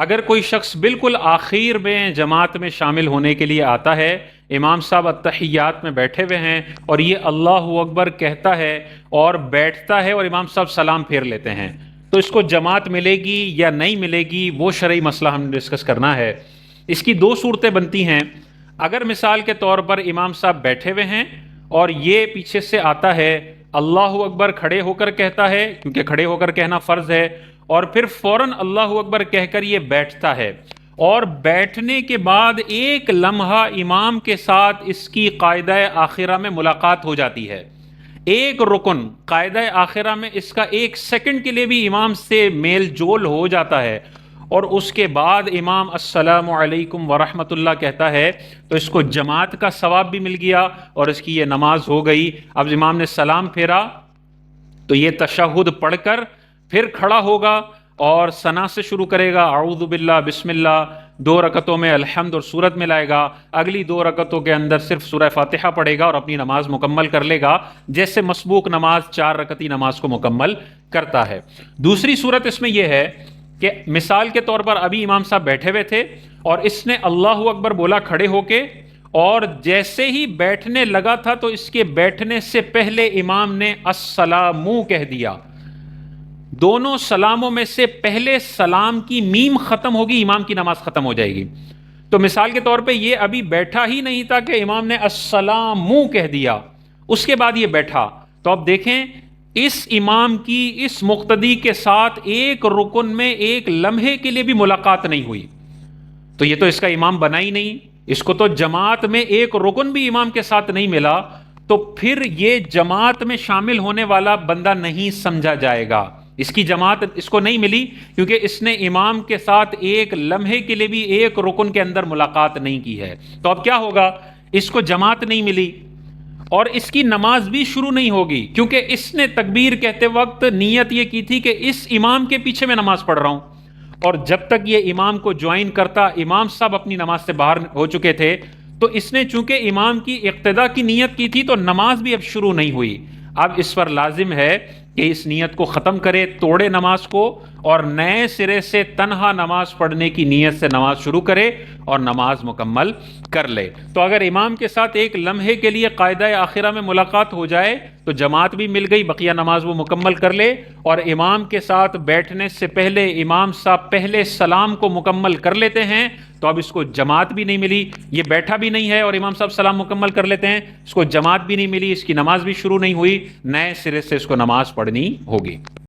اگر کوئی شخص بالکل آخر میں جماعت میں شامل ہونے کے لیے آتا ہے، امام صاحب التحیات میں بیٹھے ہوئے ہیں اور یہ اللہ اکبر کہتا ہے اور بیٹھتا ہے اور امام صاحب سلام پھیر لیتے ہیں، تو اس کو جماعت ملے گی یا نہیں ملے گی، وہ شرعی مسئلہ ہم نے ڈسکس کرنا ہے۔ اس کی دو صورتیں بنتی ہیں۔ اگر مثال کے طور پر امام صاحب بیٹھے ہوئے ہیں اور یہ پیچھے سے آتا ہے، اللہ اکبر کھڑے ہو کر کہتا ہے، کیونکہ کھڑے ہو کر کہنا فرض ہے، اور پھر فوراً اللہ اکبر کہہ کر یہ بیٹھتا ہے، اور بیٹھنے کے بعد ایک لمحہ امام کے ساتھ اس کی قاعدہ آخرہ میں ملاقات ہو جاتی ہے، ایک رکن قاعدہ آخرہ میں اس کا ایک سیکنڈ کے لیے بھی امام سے میل جول ہو جاتا ہے، اور اس کے بعد امام السلام علیکم ورحمۃ اللہ کہتا ہے، تو اس کو جماعت کا ثواب بھی مل گیا اور اس کی یہ نماز ہو گئی۔ اب امام نے سلام پھیرا تو یہ تشہد پڑھ کر پھر کھڑا ہوگا اور ثنا سے شروع کرے گا، اعوذ باللہ بسم اللہ، 2 رکعتوں میں الحمد اور سورت ملائے گا، اگلی 2 رکعتوں کے اندر صرف سورہ فاتحہ پڑھے گا اور اپنی نماز مکمل کر لے گا، جیسے مسبوق نماز 4 رکعتی نماز کو مکمل کرتا ہے۔ دوسری صورت اس میں یہ ہے کہ مثال کے طور پر ابھی امام صاحب بیٹھے ہوئے تھے اور اس نے اللہ اکبر بولا کھڑے ہو کے، اور جیسے ہی بیٹھنے لگا تھا تو اس کے بیٹھنے سے پہلے امام نے السلام کہہ دیا۔ دونوں سلاموں میں سے پہلے سلام کی میم ختم ہوگی، امام کی نماز ختم ہو جائے گی۔ تو مثال کے طور پہ یہ ابھی بیٹھا ہی نہیں تھا کہ امام نے السلام کہہ دیا، اس کے بعد یہ بیٹھا، تو اب دیکھیں اس امام کی اس مقتدی کے ساتھ ایک رکن میں ایک لمحے کے لیے بھی ملاقات نہیں ہوئی، تو یہ تو اس کا امام بنا ہی نہیں، اس کو تو جماعت میں ایک رکن بھی امام کے ساتھ نہیں ملا، تو پھر یہ جماعت میں شامل ہونے والا بندہ نہیں سمجھا جائے گا، اس کی جماعت اس کو نہیں ملی، کیونکہ اس نے امام کے ساتھ ایک لمحے کے لیے بھی ایک رکن کے اندر ملاقات نہیں کی ہے۔ تو اب کیا ہوگا؟ اس کو جماعت نہیں ملی اور اس کی نماز بھی شروع نہیں ہوگی، کیونکہ اس نے تکبیر کہتے وقت نیت یہ کی تھی کہ اس امام کے پیچھے میں نماز پڑھ رہا ہوں، اور جب تک یہ امام کو جوائن کرتا امام صاحب اپنی نماز سے باہر ہو چکے تھے، تو اس نے چونکہ امام کی اقتداء کی نیت کی تھی تو نماز بھی اب شروع نہیں ہوئی۔ اب اس پر لازم ہے کہ اس نیت کو ختم کرے، توڑے نماز کو، اور نئے سرے سے تنہا نماز پڑھنے کی نیت سے نماز شروع کرے اور نماز مکمل کر لے۔ تو اگر امام کے ساتھ ایک لمحے کے لیے قاعدہ آخرہ میں ملاقات ہو جائے تو جماعت بھی مل گئی، بقیہ نماز وہ مکمل کر لے، اور امام کے ساتھ بیٹھنے سے پہلے امام صاحب پہلے سلام کو مکمل کر لیتے ہیں، تو اب اس کو جماعت بھی نہیں ملی، یہ بیٹھا بھی نہیں ہے اور امام صاحب سلام مکمل کر لیتے ہیں، اس کو جماعت بھی نہیں ملی، اس کی نماز بھی شروع نہیں ہوئی، نئے سرے سے اس کو نماز پڑھنی ہوگی۔